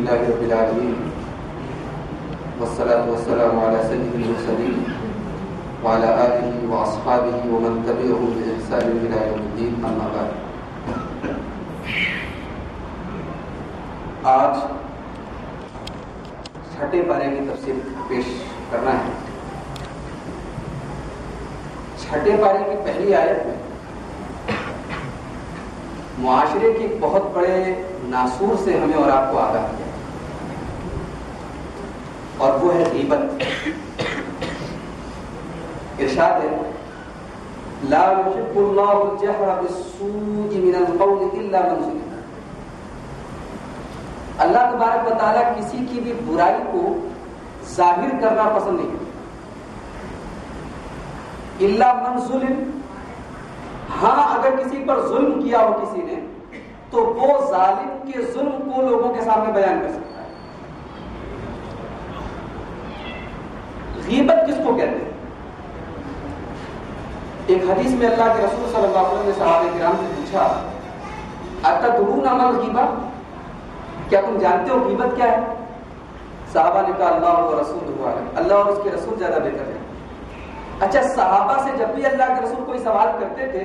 لله رب العالمين والصلاة والسلام على سيد المرسلين وعلى آله وأصحابه ومن تبعهم بإحسان إلى يوم الدين أما بعد. آج چھٹے پارے کی تفسیر پیش کرنا ہے. چھٹے پارے کی پہلی آیت میں معاشرے کے بہت بڑے ناسور سے ہمیں اور آپ کو آگاہ کیا اور وہ ہے غیبت. ارشاد ہے لا يحب الله الجهر بالسوء من القول الا من ظلم. اللہ تبارک و تعالیٰ کسی کی بھی برائی کو ظاہر کرنا پسند نہیں کرتا. الا من ظلم، ہاں اگر کسی پر ظلم کیا ہو کسی نے تو وہ ظالم کے ظلم کو لوگوں کے سامنے بیان کر سکتا ہے. غیبت کس کو کہتے ہیں؟ ایک حدیث میں اللہ کے رسول صلی اللہ علیہ وسلم نے صحابہ کرام سے پوچھا اتدرون ما الغیبۃ، کیا تم جانتے ہو غیبت کیا ہے؟ صحابہ نے کہا اللہ و رسولہ اعلم، اللہ اور اس کے رسول زیادہ بہتر ہیں. اچھا، صحابہ سے جب بھی اللہ کے رسول کوئی سوال کرتے تھے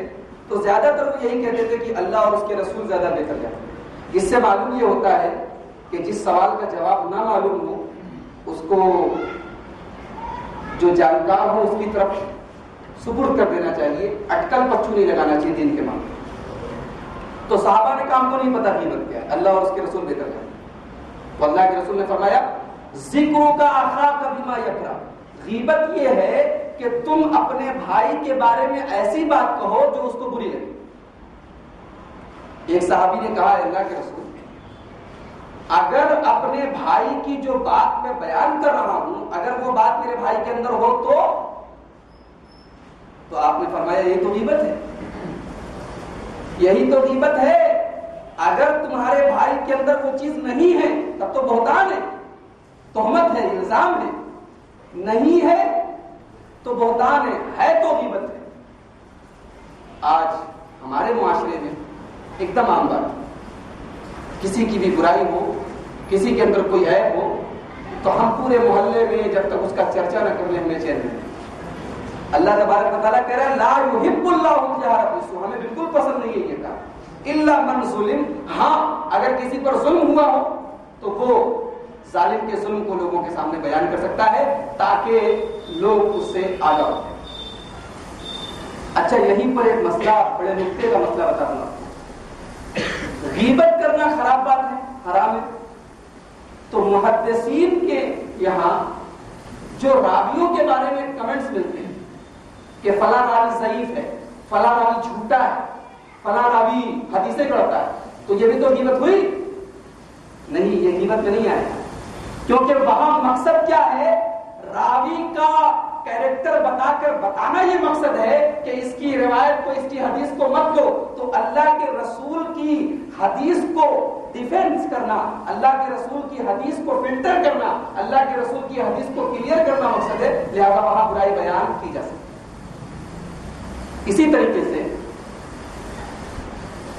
تو زیادہ تر وہ یہی کہتے تھے کہ اللہ اور اس کے رسول زیادہ بہتر ہیں. اس سے معلوم یہ ہوتا ہے کہ جس سوال کا جواب نہ معلوم ہو اس کو جو جانکار ہو اس کی طرف سپرد کر دینا چاہیے، اٹکل پچھو نہیں لگانا چاہیے دین کے معاملے. تو صحابہ نے کام کو نہیں پتا قیمت کیا ہے، اللہ اور اس کے رسول بہتر ہیں. تو اللہ کے رسول نے فرمایا ذکروں کا اخاک بما یکرہ، غیبت یہ ہے کہ تم اپنے بھائی کے بارے میں ایسی بات کہو جو اس کو بری لگے. ایک صحابی نے کہا اللہ کے رسول اگر اپنے بھائی کی جو بات میں بیان کر رہا ہوں اگر وہ بات میرے بھائی کے اندر ہو تو آپ نے فرمایا یہ تو غیبت ہے، یہی تو غیبت ہے. اگر تمہارے بھائی کے اندر وہ چیز نہیں ہے تب تو بہتان ہے، تہمت ہے، الزام ہے. نہیں ہے تو بہتان ہے تو غیبت ہے. آج ہمارے معاشرے میں ایک دم عام بات، کسی کی بھی برائی ہو، کسی کے اندر کوئی عیب ہو تو ہم پورے محلے میں جب تک اس کا چرچا نہ کر لیں ہمیں چین نہیں. اللہ تبارک و تعالیٰ کہہ رہا ہے لا يحب اللہ الجہر بالسوء، ہمیں بالکل پسند نہیں ہے یہ کام. الا من ظلم، ہاں اگر کسی پر ظلم ہوا ہو تو وہ ظالم کے ظلم کو لوگوں کے سامنے بیان کر سکتا ہے تاکہ لوگ اس سے آگاہ ہو. اچھا، یہیں پر ایک مسئلہ، بڑے نکتے کا مسئلہ بتا دوں. غیبت کرنا خراب بات ہے، حرام ہے. تو محدثین کے یہاں جو راویوں کے بارے میں کمنٹس ملتے ہیں کہ فلاں راوی ضعیف ہے، فلاں راوی جھوٹا ہے، فلاں راوی حدیثیں گڑھتا ہے، تو یہ بھی تو غیبت ہوئی نہیں. یہ غیبت میں نہیں آئے، کیونکہ وہاں مقصد کیا ہے؟ راوی کا کیریکٹر بتا کر بتانا یہ مقصد ہے کہ اس کی روایت کو، اس کی حدیث کو مت لو. تو اللہ کے رسول کی حدیث کو ڈیفینس کرنا، اللہ کے رسول کی حدیث کو فلٹر کرنا، اللہ کے رسول کی حدیث کو کلیئر کرنا مقصد ہے. لہذا وہاں برائی بیان کی جا سکتی. اسی طریقے سے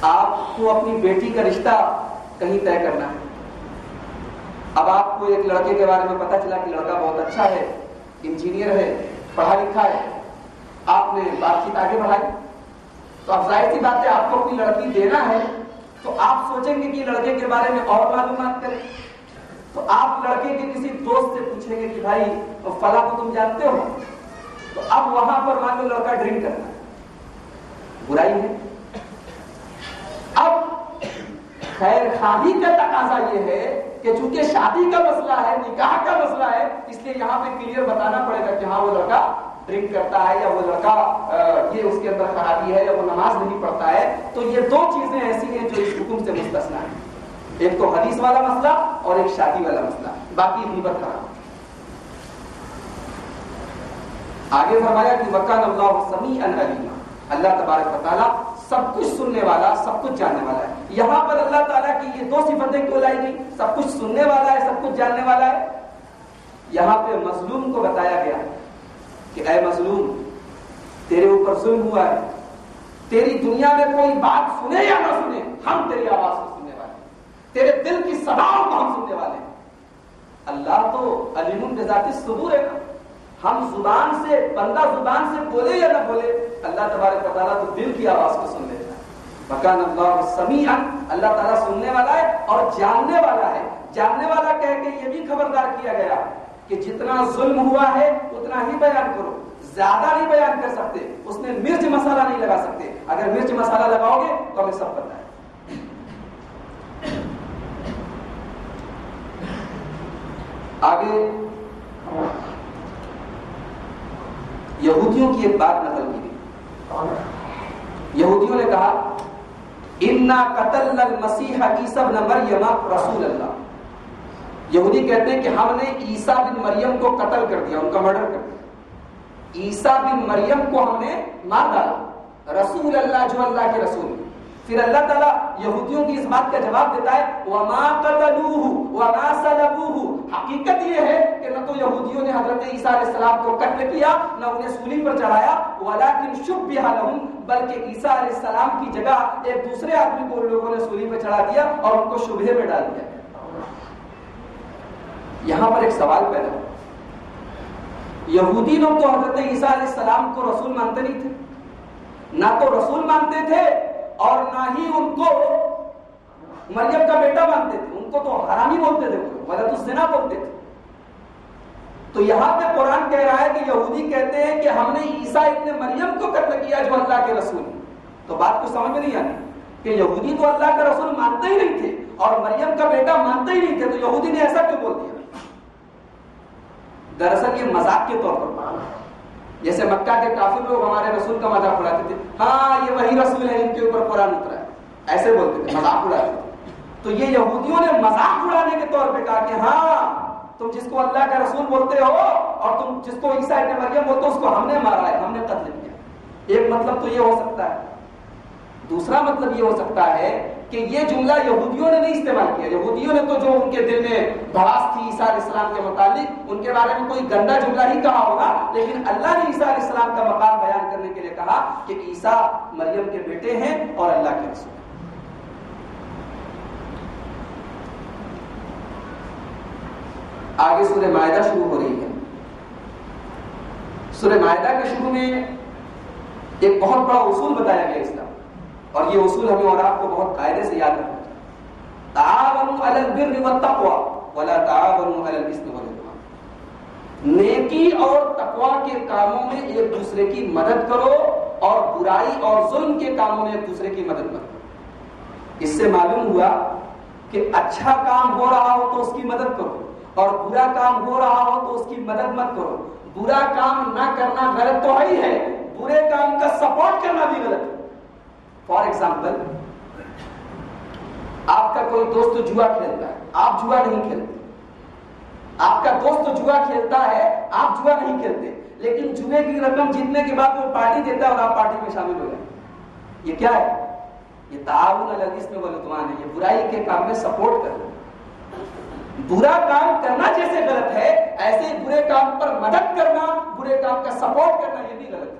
آپ کو اپنی بیٹی کا رشتہ کہیں طے کرنا ہے. اب آپ کو ایک لڑکے کے بارے میں پتا چلا کہ لڑکا بہت اچھا ہے، انجینئر ہے، پڑھا لکھا ہے. آپ نے بات چیت آگے بڑھائی تو اب ظاہر سی بات ہے آپ کو اپنی لڑکی دینا ہے تو آپ سوچیں گے کہ لڑکے کے بارے میں اور معلومات کریں. تو آپ لڑکے کے کسی دوست سے پوچھیں گے کہ بھائی فلاں کو تم جانتے ہو؟ تو اب وہاں پر مان لو لڑکا ڈرنک کرتا ہے، برائی ہے. اب خیر خواہی کا تقاضا یہ ہے کہ چونکہ شادی کا مسئلہ ہے، نکاح کا مسئلہ ہے، اس لیے یہاں پہ کلیئر بتانا پڑے گا کہ ہاں وہ لڑکا ڈرنک کرتا ہے یا وہ لڑکا یہ اس کے اندر خرابی ہے یا وہ نماز نہیں پڑھتا ہے. تو یہ دو چیزیں ایسی ہیں جو اس حکم سے مستثنا ہیں، ایک تو حدیث والا مسئلہ اور ایک شادی والا مسئلہ، باقی غیبت حرام. آگے فرمایا کہ وکان اللہ سمیعا علیما، اللہ تبارک و تعالیٰ سب کچھ سننے والا، سب کچھ جاننے والا ہے. یہاں پر اللہ تعالیٰ کی یہ دو صفتیں کیوں لائی گئی؟ سب کچھ سننے والا ہے، سب کچھ جاننے والا ہے. یہاں پہ مظلوم کو بتایا گیا کہ اے مظلوم، تیرے اوپر ظلم ہوا ہے، تیری دنیا میں کوئی بات سنے یا نہ سنے ہم تیری آواز کو سننے والے. تیرے دل کی صداؤں کو ہم سننے والے ہیں. اللہ تو علیم بذات الصدور ہے نا. ہم زبان سے, بندہ زبان سے بولے یا نہ بولے, اللہ تبارک و تعالیٰ تو دل کی آواز کو سن لیتا ہے. وَكَانَ اللَّهُ سَمِيعًا, اللہ تعالیٰ سننے والا ہے اور جاننے والا ہے. جاننے والا کہہ کے یہ بھی خبردار کیا گیا کہ جتنا ظلم ہوا ہے اتنا ہی بیان کرو, زیادہ نہیں بیان کر سکتے. اس میں مرچ مسالہ نہیں لگا سکتے. اگر مرچ مسالہ لگاؤ گے تو ہمیں سب پتہ ہے. آگے یہودیوں کی ایک بات نقل کی گئی. یہودیوں نے کہا اِنَّا قَتَلْنَا الْمَسِيحَ عِيسَىٰ ابْنَ مَرْيَمَ رَسُولَ اللَّهِ. یہودی کہتے ہیں کہ ہم نے عیسیٰ بن مریم کو قتل کر دیا, ان کا مرڈر کر دیا. عیسیٰ بن مریم کو ہم نے مار ڈالا, رسول اللہ جو اللہ کے رسول. پھر اللہ تعالیٰ یہودیوں کی اس بات کا جواب دیتا ہے وَمَا قَتَلُوهُ وَمَا صَلَبُوهُ. حقیقت یہ ہے کہ نہ تو یہودیوں نے حضرت عیسیٰ علیہ السلام کو قتل کیا نہ انہیں سولی پر چڑھایا, وَلَٰكِنْ شُبِّهَ لَهُمْ, بلکہ عیسیٰ علیہ السلام کی جگہ ایک دوسرے آدمی کو ان لوگوں نے سولی پر چڑھا دیا اور ان کو شبہے میں ڈال دیا. یہاں پر ایک سوال پیدا ہو, یہودی لوگ تو حضرت عیسیٰ علیہ السلام کو رسول مانتے نہیں تھے, نہ تو رسول مانتے تھے اور نہ ہی ان کو مریم کا بیٹا مانتے تھے. ان کو تو حرامی بولتے تھے, ولد الزنا بولتے تھے. تو یہاں پہ قرآن کہہ رہا ہے کہ یہودی کہتے ہیں کہ ہم نے عیسیٰ ابن مریم کو قتل کیا جو اللہ کے رسول. تو بات کو سمجھ میں نہیں آتی کہ یہودی تو اللہ کا رسول مانتے ہی نہیں تھے اور مریم کا بیٹا مانتے ہی نہیں تھے, تو یہودی نے ایسا کیوں بول دیا؟ دراصل یہ مذاق کے طور پر پڑھا, جیسے مکہ کے کافر لوگ ہمارے رسول کا مذاق اڑاتے تھے, ہاں یہ وہی رسول ہے ان کے اوپر قرآن اترا ہے, ایسے بولتے تھے, مذاق اڑاتے تھے. تو یہ یہودیوں نے مذاق اڑانے کے طور پہ کہا کہ ہاں تم جس کو اللہ کا رسول بولتے ہو اور تم جس کو عیسیٰ ابن مریم بولتے ہو اس کو ہم نے مارا ہے, ہم نے قتل کیا. ایک مطلب تو یہ ہو سکتا ہے. دوسرا مطلب یہ ہو سکتا ہے کہ یہ جملہ یہودیوں نے نہیں استعمال کیا. یہودیوں نے تو جو ان کے دل میں بھڑاس تھی عیسیٰ علیہ السلام کے متعلق ان کے بارے میں کوئی گندا جملہ ہی کہا ہوگا, لیکن اللہ نے عیسیٰ علیہ السلام کا مقام بیان کرنے کے لیے کہا کہ عیسیٰ مریم کے بیٹے ہیں اور اللہ کے رسول. آگے سورہ مائدہ شروع ہو رہی ہے. سورہ مائدہ کے شروع میں ایک بہت بڑا اصول بتایا گیا اسلام, اور یہ اصول ہمیں اور آپ کو بہت قاعدے سے یاد رکھنا چاہیے. تعاونوا علی البر والتقوی ولا تعاونوا علی الاثم والعدوان. نیکی اور تقوی کے کاموں میں ایک دوسرے کی مدد کرو اور برائی اور ظلم کے کاموں میں ایک دوسرے کی مدد مت کرو. اس سے معلوم ہوا کہ اچھا کام ہو رہا ہو تو اس کی مدد کرو اور برا کام ہو رہا ہو تو اس کی مدد مت کرو. برا کام نہ کرنا غلط تو ہی ہے, برے کام کا سپورٹ کرنا بھی غلط ہے. فار ایگزامپل, آپ کا کوئی دوست جوا کھیلتا ہے, آپ جوا نہیں کھیلتے. آپ کا دوست جوا کھیلتا ہے, آپ جوا نہیں کھیلتے, لیکن جوے کی رقم جیتنے کے بعد وہ پارٹی دیتا ہے اور آپ پارٹی میں شامل ہو جائیں. یہ کیا ہے؟ یہ تعاون علی الاثم والعدوان ہے. یہ برائی کے کام میں سپورٹ کرنا. برا کام کرنا جیسے غلط ہے, ایسے برے کام پر مدد کرنا, برے کام کا سپورٹ کرنا یہ بھی غلط ہے.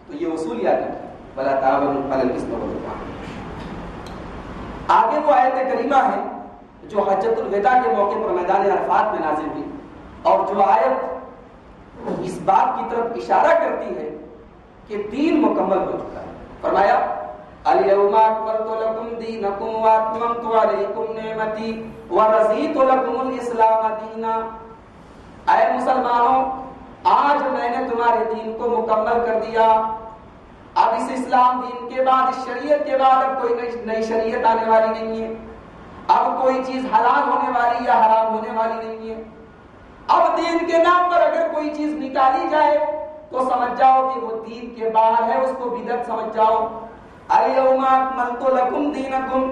تو یہ اصول یاد رکھیں, ولا تعاونوا علی الاثم والعدوان. آگے وہ آیت کریمہ ہے جو حجۃ الوداع کے موقع پر میدان عرفات میں نازل ہوئی, اور جو آیت اس بات کی طرف اشارہ کرتی ہے کہ دین مکمل ہو چکا ہے. فرمایا الیوم اکملت لکم دینکم واتممت علیکم نعمتی ورضیت لکم الاسلام دینا. اے مسلمانوں, آج میں نے تمہارے دین کو مکمل کر دیا. اب اس اسلام دین کے بعد, اس شریعت کے بعد اب کوئی نئی شریعت آنے والی نہیں ہے. اب کوئی چیز حلال ہونے والی یا حرام ہونے والی نہیں ہے. اب دین کے نام پر اگر کوئی چیز نکالی جائے تو سمجھ جاؤ کہ وہ دین کے باہر ہے, اس کو بدعت سمجھ جاؤ. الیوم اکملت لکم دینکم,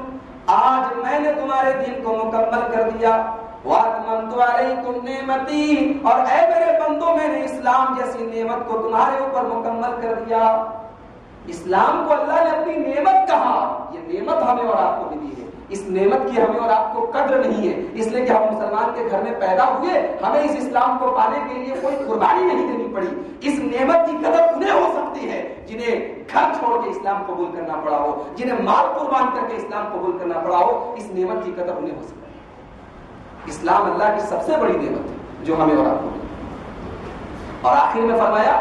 آج میں نے تمہارے دین کو مکمل کر دیا. واتممت علیکم نعمتی, اور اے میرے بندوں میں نے اسلام جیسی نعمت کو تمہارے اوپر مکمل کر دیا. اسلام کو اللہ نے اپنی نعمت کہا, یہ نعمت ہمیں اور آپ کو بھی دی ہے. اس نعمت کی ہمیں اور آپ کو قدر نہیں ہے، اس لیے کہ ہم مسلمان کے گھر میں پیدا ہوئے، ہمیں اس اسلام کو پانے کے لیے کوئی قربانی نہیں دینی پڑی۔ اس نعمت کی قدر انہیں ہو سکتی ہے جنہیں گھر چھوڑ کے اسلام قبول کرنا پڑا ہو، جنہیں مال قربان کر کے اسلام قبول کرنا پڑا ہو، اس نعمت کی قدر انہیں ہو سکتی ہے۔ اسلام اللہ کی سب سے بڑی نعمت ہے جو ہمیں اور آپ کو ملی۔ اور آخر میں فرمایا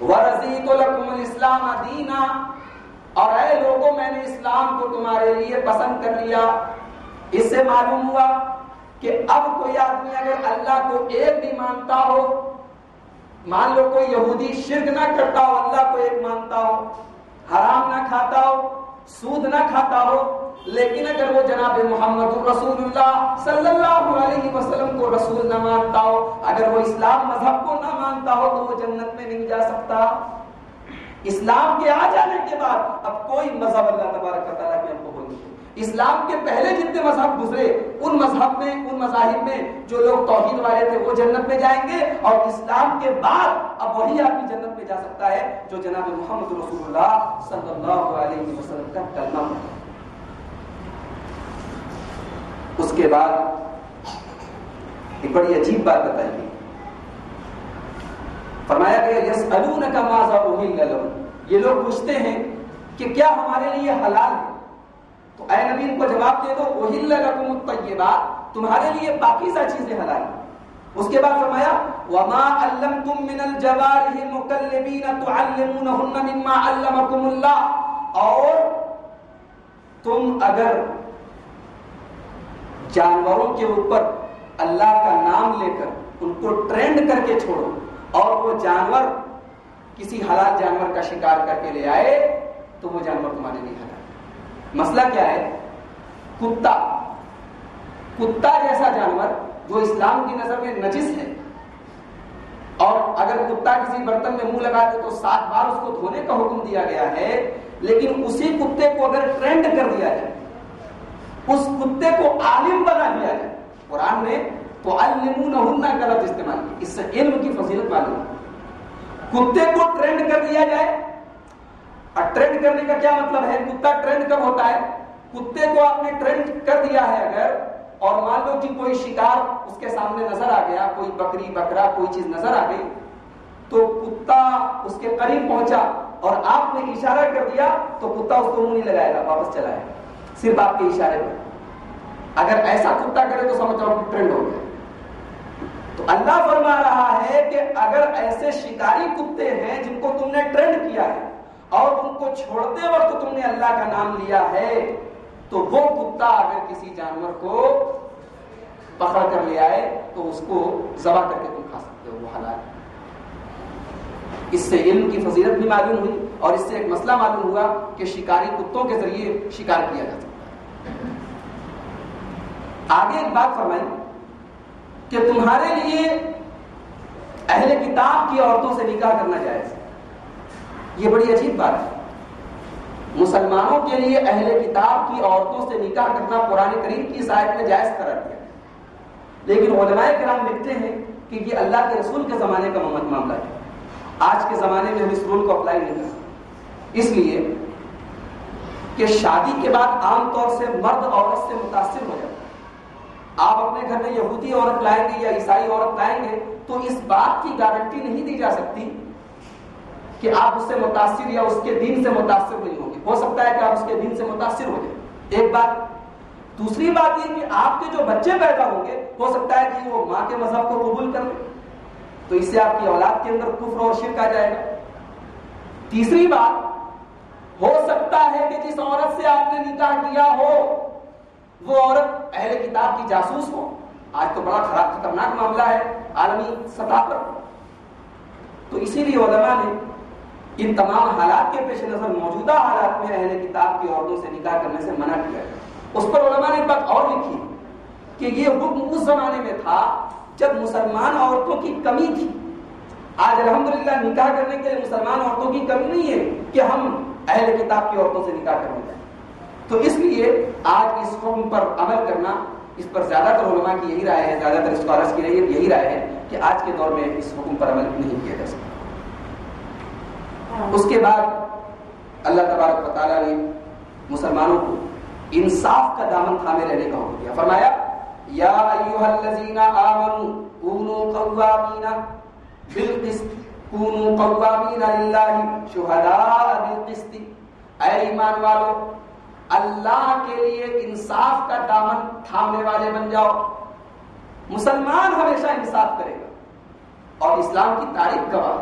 وَرَضِيتُ لَكُمُ الْإِسْلَامَ دِينًا، اور اے لوگوں میں نے اسلام کو تمہارے لیے پسند کر لیا۔ اس سے معلوم ہوا کہ اب کوئی آدمی اگر اللہ کو ایک بھی مانتا ہو، مان لو کوئی یہودی شرک نہ کرتا ہو، اللہ کو ایک مانتا ہو، حرام نہ کھاتا ہو، سود نہ کھاتا ہو، لیکن اگر وہ جناب محمد رسول اللہ صلی اللہ علیہ وسلم کو رسول نہ مانتا ہو، اگر وہ اسلام مذہب کو نہ مانتا ہو، تو وہ جنت میں نہیں جا سکتا۔ اسلام کے آ جانے کے بعد اب کوئی مذہب اللہ تبارک و تعالیٰ کے ہم کو بول نہیں۔ اسلام کے پہلے جتنے مذہب گزرے، ان مذہب میں، ان مذاہب میں جو لوگ توحید والے تھے وہ جنت میں جائیں گے، اور اسلام کے بعد اب وہی آدمی جنت میں جا سکتا ہے جو جناب محمد رسول اللہ صلی اللہ علیہ وسلم کا کلمہ پڑھے۔ اس کے بعد ایک بڑی عجیب بات بتائی گئی، فرمایا گیا یسألونک ماذا احل لہم، یہ لوگ پوچھتے ہیں کہ کیا ہمارے لیے حلال ہے؟ تو اے نبی ان کو جواب دے دو احل لکم الطیبات، تمہارے لیے پاکیزہ چیزیں حلال ہیں۔ اس کے بعد فرمایا وما علمتم من الجوارح مکلبین تعلمونہن مما علمکم اللہ، اور تم اگر جانوروں کے اوپر اللہ کا نام لے کر ان کو ٹرینڈ کر کے چھوڑو، اور وہ جانور کسی حلال جانور کا شکار کر کے لے آئے تو وہ جانور تمہارے لیے حلال ہے۔ مسئلہ کیا ہے؟ کتا جیسا جانور جو اسلام کی نظر میں نجس ہے، اور اگر کتا کسی برتن میں منہ لگا دے تو 7 بار اس کو دھونے کا حکم دیا گیا ہے، لیکن اسی کتے کو اگر ٹرینڈ کر دیا جائے، اس کتے کو عالم بنا دیا جائے، قرآن میں تو علمونہن کا لفظ استعمال کیا، اس سے علم کی فضیلت معلوم ہے۔ کتے کو ٹرینڈ کر دیا جائے، اور ٹرینڈ کرنے کا کیا مطلب ہے؟ کتا ٹرینڈ کب ہوتا ہے؟ کتے کو آپ نے ٹرینڈ کر دیا ہے اگر، اور مان لو کہ کوئی شکار اس کے سامنے نظر آ گیا، کوئی بکری بکرا کوئی چیز نظر آ گئی، تو کتا اس کے قریب پہنچا اور آپ نے اشارہ کر دیا تو کتا اس کو منہ نہیں لگائے گا، واپس چلا جائے گا صرف آپ کے اشارے پر۔ اگر ایسا کتا کرے تو سمجھ جاؤ کہ ٹرینڈ ہو گیا۔ تو اللہ فرما رہا ہے کہ اگر ایسے شکاری کتے ہیں جن کو تم نے ٹرینڈ کیا ہے اور ان کو چھوڑتے وقت تم نے اللہ کا نام لیا ہے، تو وہ کتا اگر کسی جانور کو پکڑ کر لے آئے تو اس کو ذبح کر کے تم کھا سکتے ہو، وہ حلال ہے۔ اس سے علم کی فضیلت بھی معلوم ہوئی، اور اس سے ایک مسئلہ معلوم ہوا کہ شکاری کتوں کے ذریعے شکار کیا جا سکتا ہے۔ آگے ایک بات فرمائی کہ تمہارے لیے اہل کتاب کی عورتوں سے نکاح کرنا جائز ہے۔ یہ بڑی عجیب بات ہے، مسلمانوں کے لیے اہل کتاب کی عورتوں سے نکاح کرنا قرآن کریم کی اس آیت میں جائز قرار دیا، لیکن علماء کرام لکھتے ہیں کہ یہ اللہ کے رسول کے زمانے کا معاملہ ہے، آج کے زمانے میں ہم اس رول کو اپلائی نہیں کر سکتے، اس لیے کہ شادی کے بعد عام طور سے مرد عورت سے متاثر ہو جاتا ہے۔ آپ اپنے گھر میں یہودی عورت لائیں گے یا عیسائی عورت لائیں گے تو اس بات کی گارنٹی نہیں دی جا سکتی کہ آپ اس سے متاثر یا اس کے دین سے متاثر نہیں ہوں گے۔ ہو سکتا ہے کہ آپ اس کے دین سے متاثر ہو جائیں، ایک بات۔ دوسری بات یہ کہ آپ کے جو بچے پیدا ہوں گے ہو سکتا ہے کہ وہ ماں کے مذہب کو قبول کر لیں، تو اس سے آپ کی اولاد کے اندر کفر اور شرک آ جائے گا۔ تیسری بات، ہو سکتا ہے کہ جس عورت سے آپ نے نکاح کیا ہو وہ عورت اہل کتاب کی جاسوس ہو۔ آج تو بڑا خطرناک معاملہ ہے عالمی سطح پر، تو اسی لیے علماء نے ان تمام حالات کے پیش نظر موجودہ حالات میں اہل کتاب کی عورتوں سے نکاح کرنے سے منع کیا ہے۔ اس پر علماء نے ایک بات اور لکھی کہ یہ حکم اس زمانے میں تھا جب مسلمان عورتوں کی کمی تھی۔ آج الحمدللہ نکاح کرنے کے لیے مسلمان عورتوں کی کمی نہیں ہے کہ ہم اہل کتاب کی عورتوں سے نکاح کرنے جائیں، تو اس لیے آج اس حکم پر عمل کرنا، اس پر زیادہ تر علماء کی یہی رائے ہے، زیادہ تر اسکالرز کی یہی رائے ہے کہ آج کے دور میں اس حکم پر عمل نہیں کیا جا سکتا۔ اس کے بعد اللہ تبارک و تعالیٰ نے مسلمانوں کو انصاف کا دامن تھامے رہنے کا حکم دیا. فرمایا یا ایھا الذین آمنوا کونوا قوامین بالقسط کونوا قوامین للہ شہداء بالقسط. اے ایمان والو اللہ کے لیے انصاف کا دامن تھامنے والے بن جاؤ. مسلمان ہمیشہ انصاف کرے گا اور اسلام کی تاریخ گواہ.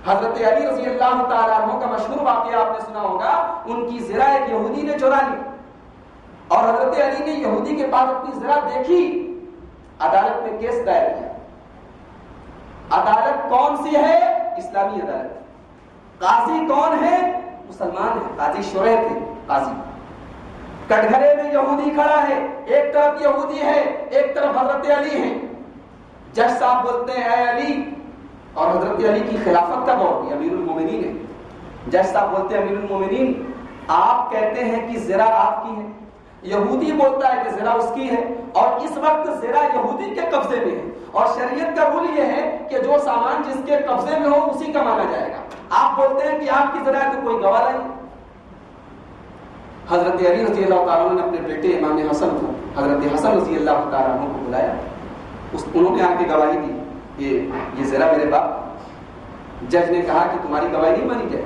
حضرت علی رضی اللہ تعالیٰ عنہ کا مشہور واقعہ آپ نے سنا ہوگا. ان کی زرہ ایک یہودی نے چورا لی اور حضرت علی نے یہودی کے پاس اپنی زرہ دیکھی, عدالت میں کیس دائر کیا. عدالت کون سی ہے؟ اسلامی عدالت. قاضی کون ہے؟ مسلمان ہے. قاضی شرح تھے. قاضی کٹگھرے میں یہودی کھڑا ہے, ایک طرف یہودی ہے ایک طرف حضرت علی ہے. جج صاحب بولتے ہیں اے علی, اور حضرت علی کی خلافت کا دور بھی امیر المومنین ہے. جج صاحب بولتے ہیں امیر المومنین آپ کہتے ہیں کہ زرہ آپ کی ہے, یہودی بولتا ہے کہ زرہ اس کی ہے, اور اس وقت زرہ یہودی کے قبضے میں ہے اور شریعت کا رول یہ ہے کہ جو سامان جس کے قبضے میں ہو اسی کا مانا جائے گا. آپ بولتے ہیں کہ آپ کی زرہ ہے تو کوئی گواہ نہیں. حضرت علی رضی اللہ تعالیٰ نے اپنے بیٹے امام حسن کو, حضرت حسن رضی اللہ تعالیٰ عنہ کو بلایا. انہوں نے آ کے گواہی دی یہ زرہ میرے باپ. جج نے کہا کہ تمہاری گواہی نہیں مانی جائے,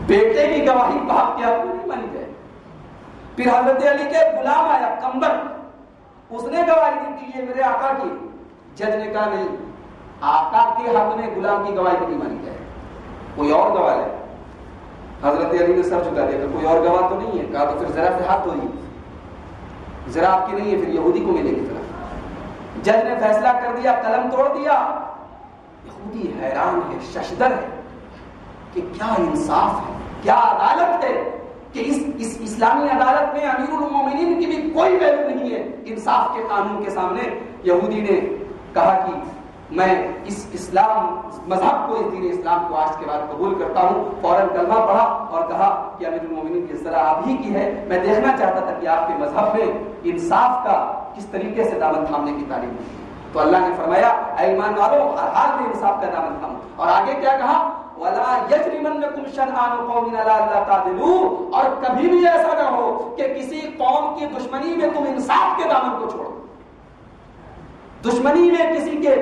بیٹے کی گواہی باپ کے حق میں نہیں مانی جائے. پھر حضرت علی کے غلام آیا کمبر, اس نے گواہی دی کہ یہ میرے آقا کی. جج نے کہا نہیں, آقا کے حق میں غلام کی گواہی نہیں مانی جائے, کوئی اور گواہ ہے. حضرت علی نے سر جھکا دیا, کوئی اور گواہ تو نہیں ہے. کہا تو پھر ذرا سے ہاتھ دھوئیے, ذرا آپ کی نہیں ہے, پھر یہودی کو ملے گی. ذرا جج نے فیصلہ کر دیا, قلم توڑ دیا. یہودی حیران ہے, ششدر ہے کہ کیا انصاف ہے, کیا عدالت ہے کہ اس اسلامی عدالت میں امیر المومنین کی بھی کوئی ویلو نہیں ہے. انصاف کے قانون کے سامنے یہودی نے کہا کہ میں اس اسلام مذہب کو, اس دین اسلام کو آج کے بعد قبول کرتا ہوں. فوراً کلمہ پڑھا اور کہا کہ امیر المومنین کی ذرا آپ ہی کی ہے. میں دیکھنا چاہتا تھا کہ آپ کے مذہب میں انصاف کا کس طریقے سے دامن تھامنے کی تعلیم دی. تو اللہ نے فرمایا اے ایمان والو ہر حال میں انصاف کا دامن تھامو. اور آگے کیا کہا؟ وَلَا يَجْرِمَنَّكُمْ شَنْآنُ قَوْمٍ عَلَىٰ أَلَّا تَعْدِلُوا. اور کبھی بھی ایسا نہ ہو کہ کسی قوم کی دشمنی میں تم انصاف کے دامن کو چھوڑو. دشمنی میں کسی کے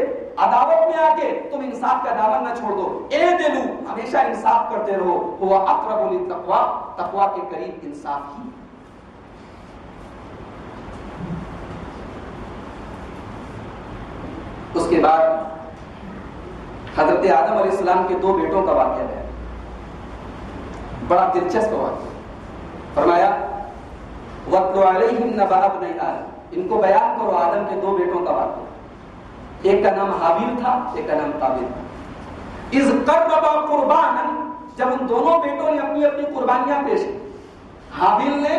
عداوت میں آ کے تم انصاف کا دامن نہ چھوڑ دو. اعدلوا, ہمیشہ انصاف کرتے رہو. هُوَ أَقْرَبُ لِلتَّقْوَىٰ, تقویٰ کے قریب انصاف ہی. اس کے بعد حضرت آدم علیہ السلام کے دو بیٹوں کا واقعہ ہے, بڑا دلچسپ واقعہ. فرمایا وَاتْلُ عَلَيْهِمْ نَبَأَ ابْنَيْ آدَمَ, ان کو بیان کرو آدم کے دو بیٹوں کا واقعہ. ایک کا نام حابیل تھا, ایک کا نام قابیل تھا. اِذْ قَرَّبَا قُرْبَانًا, جب ان دونوں بیٹوں نے اپنی اپنی قربانیاں پیش کی. حابیل نے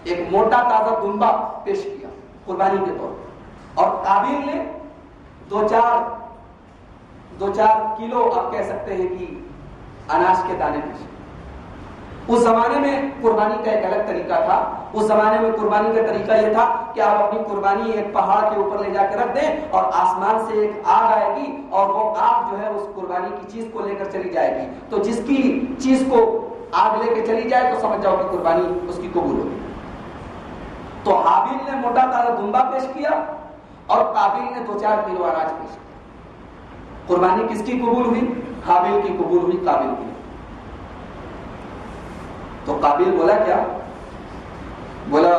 ایک موٹا تازہ دمبا پیش کیا قربانی کے طور پر, اور قابیل نے دو چار کلو آپ کہہ سکتے ہیں کہ اناج کے دانے پیش. اس زمانے میں قربانی کا ایک الگ طریقہ تھا. اس زمانے میں قربانی کا طریقہ یہ تھا کہ آپ اپنی قربانی ایک پہاڑ کے اوپر لے جا کے رکھ دیں اور آسمان سے ایک آگ آئے گی اور وہ آگ جو ہے اس قربانی کی چیز کو لے کر چلی جائے گی. تو جس کی چیز کو آگ لے کے چلی جائے تو سمجھ جاؤ کہ قربانی اس کی قبول ہوگی. تو حابیل نے موٹا تازہ دمبا پیش کیا اور قابیل نے 2-4 کلو اناج پیش کیا. قربانی کس کی قبول ہوئی؟ حابیل کی قبول ہوئی, قابیل کی. تو قابیل بولا کیا؟ بولا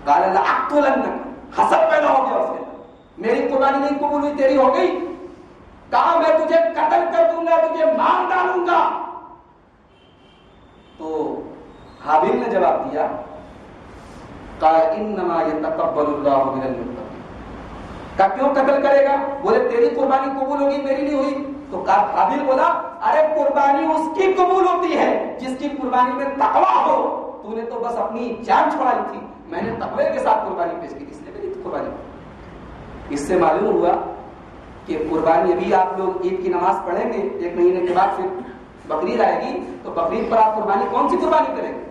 قال لأقتلنک, حسد پیدا ہو گیا اس کے. میری قربانی نہیں قبول ہوئی, تیری ہو گئی. کہا میں تجھے قتل کر دوں گا, تجھے مار ڈالوں گا. تو حابیل نے جواب دیا قال انما يتقبل الله من المتقين. کہ کیوں قتل کرے گا؟ بولے تیری قربانی قبول ہوگی, میری نہیں ہوئی. تو قابیل بولا ارے قربانی اس کی قبول ہوتی ہے جس کی قربانی میں تقویٰ ہو. تو نے تو بس اپنی جان چھوڑائی تھی, میں نے تقوی کے ساتھ قربانی پیش کی, اس لیے میری قربانی. اس سے معلوم ہوا کہ قربانی, ابھی آپ لوگ عید کی نماز پڑھیں گے, 1 مہینے کے بعد پھر بقرعید آئے گی, تو بقرعید پر آپ قربانی کون سی قربانی کریں گے؟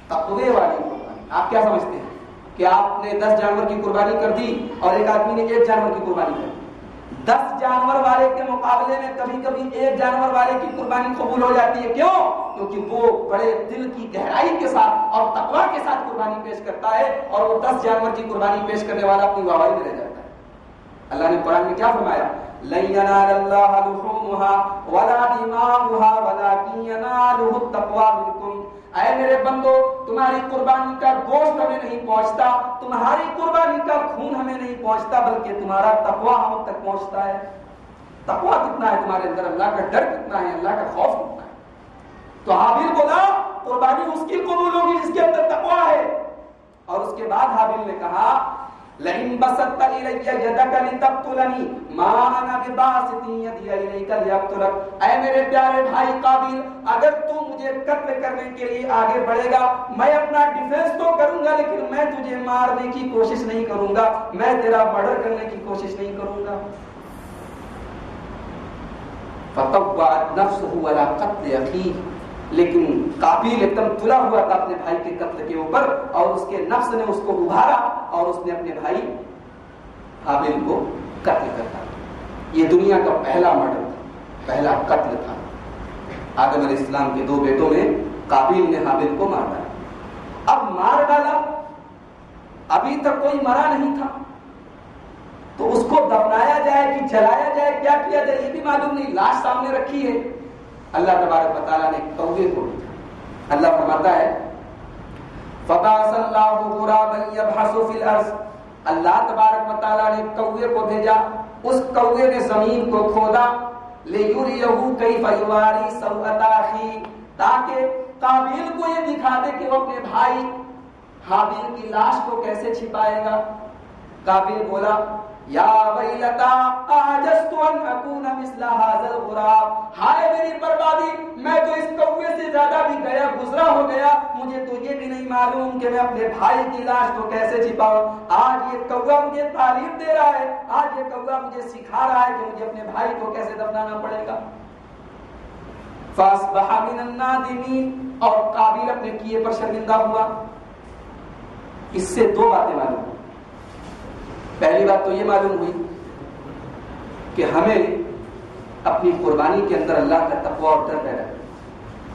تقوی والی قربانی. آپ کیا سمجھتے ہیں کہ آپ نے 10 جانور کی قربانی کر دی اور ایک آدمی نے 1 جانور کی قربانی کر دی؟ 10 جانور والے کے مقابلے میں کبھی کبھی 1 جانور والے کی قربانی قبول ہو جاتی ہے. کیوں؟ کیونکہ وہ بڑے دل کی گہرائی کے ساتھ اور تقویٰ کے ساتھ قربانی پیش کرتا ہے, اور وہ 10 جانور کی قربانی پیش کرنے والا اپنی واہواہی میں رہ جاتا ہے. اللہ نے قرآن میں کیا فرمایا؟ لَن يَنَالَ اللَّهَ لُحُومُهَا وَلَا دِمَاؤُهَا وَلَٰكِن يَنَالُهُ التَّقْوَىٰ مِنكُمْ. اے میرے بندو, تمہاری قربانی کا گوشت ہمیں نہیں پہنچتا, تمہاری قربانی کا خون ہمیں نہیں پہنچتا, بلکہ تمہارا تقویٰ ہم تک پہنچتا ہے. تقویٰ کتنا ہے تمہارے اندر, اللہ کا ڈر کتنا ہے, اللہ کا خوف کتنا ہے. تو حابیل بولا قربانی اس کی قبول ہوگی جس کے اندر تقویٰ ہے. اور اس کے بعد حابیل نے کہا لئن بسطت الی یدک لتقتلنی ما انا بباسط یدی الیک لیقتلک. اے میرے پیارے بھائی قابیل, اگر تو مجھے قتل کرنے کے لیے آگے بڑھے گا, میں اپنا ڈیفینس تو کروں گا, لیکن میں تجھے مارنے کی کوشش نہیں کروں گا, میں تیرا مرڈر کرنے کی کوشش نہیں کروں گا. فطوعت نفسه على قتل اخیہ. لیکن قابیل ایک دم تلا ہوا تھا اپنے بھائی کے قتل کے اوپر, اور اس کے نفس نے اس کو ابھارا اور اس نے اپنے بھائی حابیل کو قتل کرتا. یہ دنیا کا پہلا مرڈر تھا, پہلا قتل تھا. آدم علیہ السلام کے 2 بیٹوں میں قابیل نے حابیل کو مار ڈالا. اب مار ڈالا, ابھی تک کوئی مرا نہیں تھا, تو اس کو دفنایا جائے کہ جلایا جائے, کیا کیا جائے یہ بھی معلوم نہیں. لاش سامنے رکھی ہے. اللہ تبارک و تعالیٰ نے کوے کو بھیجا. اللہ فرماتا ہے فبعث اللہ غرابا یبحث فی الارض. اللہ تبارک و تعالیٰ نے کوے کو بھیجا, اس کوے نے زمین کو کھودا, لیریہ کیف یواری سوءۃ اخیہ, تاکہ قابیل کو یہ دکھا دے کہ وہ اپنے بھائی حابیل کی لاش کو کیسے چھپائے گا. قابیل بولا یا ویلتا اعجزت ان اکون مثل هذا الغراب. ہائے میری بربادی, میں تو اس کوے سے زیادہ بھی گیا گزرا ہو گیا, مجھے تو یہ بھی نہیں معلوم کہ میں اپنے بھائی کی لاش کو کیسے چھپاؤں. آج یہ کوہ مجھے تعلیم دے رہا ہے, آج یہ کوہ مجھے سکھا رہا ہے کہ مجھے اپنے بھائی کو کیسے دفنانا پڑے گا. فاصبح من النادمین. اور قابیل اپنے کیے پر شرمندہ ہوا. اس سے 2 باتیں معلوم. پہلی بات تو یہ معلوم ہوئی کہ ہمیں اپنی قربانی کے اندر اللہ کا تقویٰ اور ڈر پیدا کرے,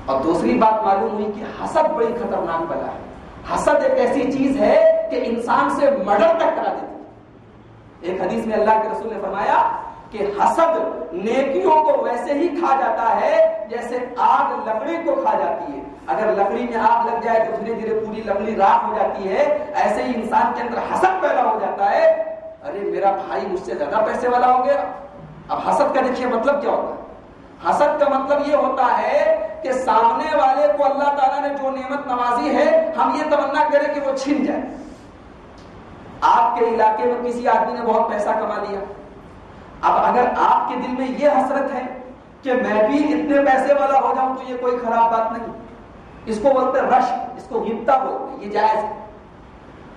اور دوسری بات معلوم ہوئی کہ حسد بڑی خطرناک بلا ہے. حسد ایک ایسی چیز ہے کہ انسان سے مرڈر تک کرا دیتی ہے. ایک حدیث میں اللہ کے رسول نے فرمایا کہ حسد نیکیوں کو ویسے ہی کھا جاتا ہے جیسے آگ لکڑی کو کھا جاتی ہے. اگر لکڑی میں آگ لگ جائے تو دھیرے دھیرے پوری لکڑی راکھ ہو جاتی ہے, ایسے ہی انسان کے اندر حسد پیدا ہو جاتا ہے. ارے میرا بھائی مجھ سے زیادہ پیسے والا ہو گیا. اب حسد کا دیکھیے مطلب کیا ہوتا ہے. حسد کا مطلب یہ ہوتا ہے کہ سامنے والے کو اللہ تعالیٰ نے جو نعمت نوازی ہے, ہم یہ تمنا کریں کہ وہ چھن جائے. آپ کے علاقے میں کسی آدمی نے بہت پیسہ کما لیا, اب اگر آپ کے دل میں یہ حسرت ہے کہ میں بھی اتنے پیسے والا ہو جاؤں تو یہ کوئی خراب بات نہیں. اس کو بولتے رش, اس کو غبطہ بولتے ہیں, یہ جائز ہے.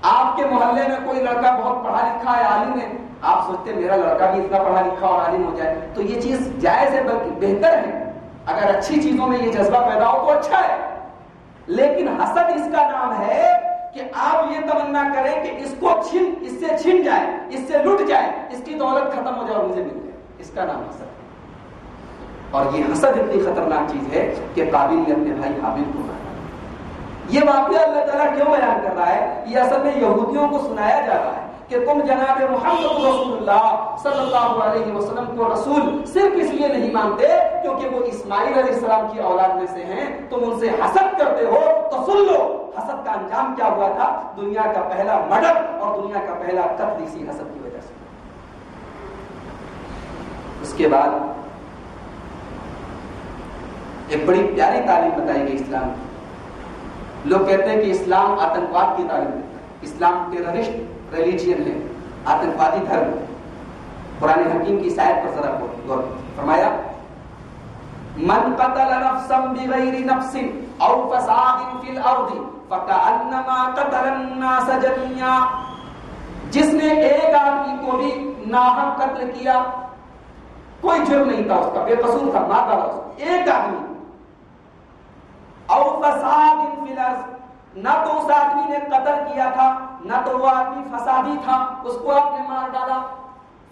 آپ کے محلے میں کوئی لڑکا بہت پڑھا لکھا ہے, عالم ہے, آپ سوچتے میرا لڑکا بھی اتنا پڑھا لکھا اور عالم ہو جائے, تو یہ چیز جائز ہے, بلکہ بہتر ہے. اگر اچھی چیزوں میں یہ جذبہ پیدا ہو تو اچھا ہے. لیکن حسد اس کا نام ہے کہ آپ یہ تمنا کریں کہ اس سے چھن جائے, اس سے لٹ جائے, اس کی دولت ختم ہو جائے اور مجھے مل جائے. اس کا نام حسد ہے. اور یہ حسد اتنی خطرناک چیز ہے کہ قابیل نے اپنے بھائی حابیل کو مارا. یہ واقعہ اللہ تعالیٰ کیوں بیان کر رہا ہے؟ یہ اصل میں یہودیوں کو سنایا جا رہا ہے کہ تم جناب محمد رسول اللہ صلی اللہ علیہ وسلم کو رسول صرف اس لیے نہیں مانتے کیونکہ وہ اسماعیل علیہ السلام کی اولاد میں سے ہیں, تم ان سے حسد کرتے ہو. تو سن لو حسد کا انجام کیا ہوا تھا. دنیا کا پہلا مرڈر اور دنیا کا پہلا قتل اسی حسد کی وجہ سے. اس کے بعد ایک بڑی پیاری تعلیم بتائی گئی اسلام کی. لوگ کہتے ہیں کہ اسلام آتنکواد کی تعلیم دیتا ہے, اسلام ٹیررسٹ ریلیجین ہے, آتنکوادی دھرم. قرآن حکیم کی اس آیت پر ذرا غور فرمایا من قتل نفسا بغیر نفس او فساد فی الارض فکأنما قتل الناس جميعا. جس نے ایک آدمی کو بھی ناحق قتل کیا, کوئی جرم نہیں تھا اس کا, بے قصور تھا, مار ڈالا اس کو, ایک آدمی. او فساد فی الارض, نہ تو اس آدمی نے قتل کیا تھا, نہ تو وہ آدمی فسادی تھا, اس کو آپ نے مار ڈالا.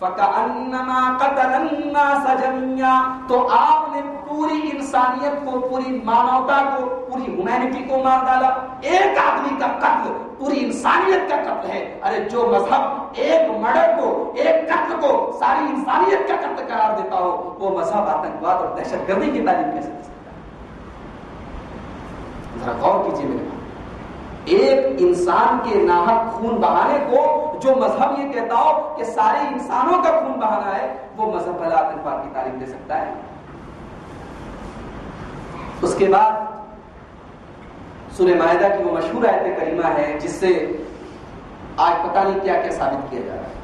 فَكَأَنَّمَا قَتَلَ النَّاسَ جَمِيعًا، تو آپ نے پوری انسانیت کو، پوری مانوتا کو، پوری ہیومینٹی کو مار ڈالا. ایک آدمی کا قتل پوری انسانیت کا قتل ہے. ارے جو مذہب ایک مرڈر کو، ایک قتل کو ساری انسانیت کا قتل قرار دیتا ہو، وہ مذہب آتنکواد اور دہشت گردی کی تعلیم کیسے دے سکتا ہے؟ ذرا غور کیجیے میرے بھائی. ایک انسان کے ناحق خون بہانے کو جو مذہب یہ کہتا ہو کہ سارے انسانوں کا خون بہانا ہے، وہ مذہب بھلا آتنکواد کی تعلیم دے سکتا ہے؟ اس کے بعد سورہ مائدہ کی وہ مشہور آیت کریمہ ہے جس سے آج پتہ نہیں کیا کیا ثابت کیا جا رہا ہے.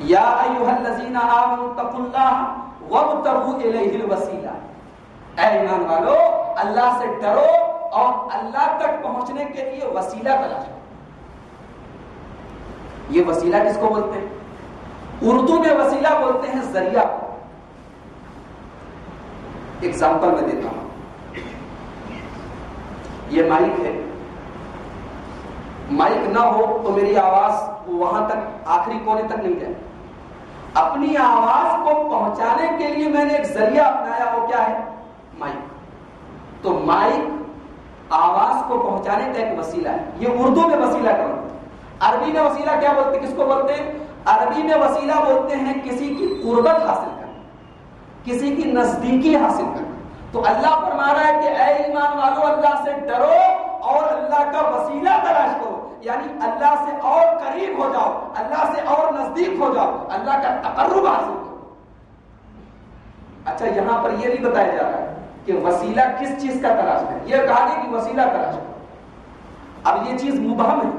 یا ایھا الذین آمنوا اتقوا اللہ وابتغوا الیہ الوسیلہ، اے ایمان والو اللہ سے ڈرو اور اللہ تک پہنچنے کے لیے وسیلہ تلاش کرو. یہ وسیلہ کس کو بولتے ہیں؟ اردو میں وسیلہ بولتے ہیں ذریعہ. ایگزامپل میں دیتا ہوں. یہ مائک ہے، مائک نہ ہو تو میری آواز وہاں تک آخری کونے تک نہیں جائے. اپنی آواز کو پہنچانے کے لیے میں نے ایک ذریعہ اپنایا، وہ کیا ہے؟ مائک. تو مائک آواز کو پہنچانے کا ایک وسیلہ ہے. یہ اردو میں وسیلہ کا مطلب. عربی میں وسیلہ کیا بولتے ہیں؟ کس کو بولتے ہیں؟ عربی میں وسیلہ بولتے ہیں کسی کی قربت حاصل کرنا، کسی کی نزدیکی حاصل کرنا. تو اللہ فرما رہا ہے کہ اے ایمان والو اللہ سے ڈرو اور اللہ کا وسیلہ تلاش کرو، یعنی اللہ سے اور قریب ہو جاؤ، اللہ سے اور نزدیک ہو جاؤ، اللہ کا تقرب حاصل کرو. اچھا یہاں پر یہ نہیں بتایا جا رہا ہے کہ وسیلہ کس چیز کا تلاش ہے. یہ کہا گیا کہ وسیلہ تلاش کرو. اب یہ چیز مبہم ہے،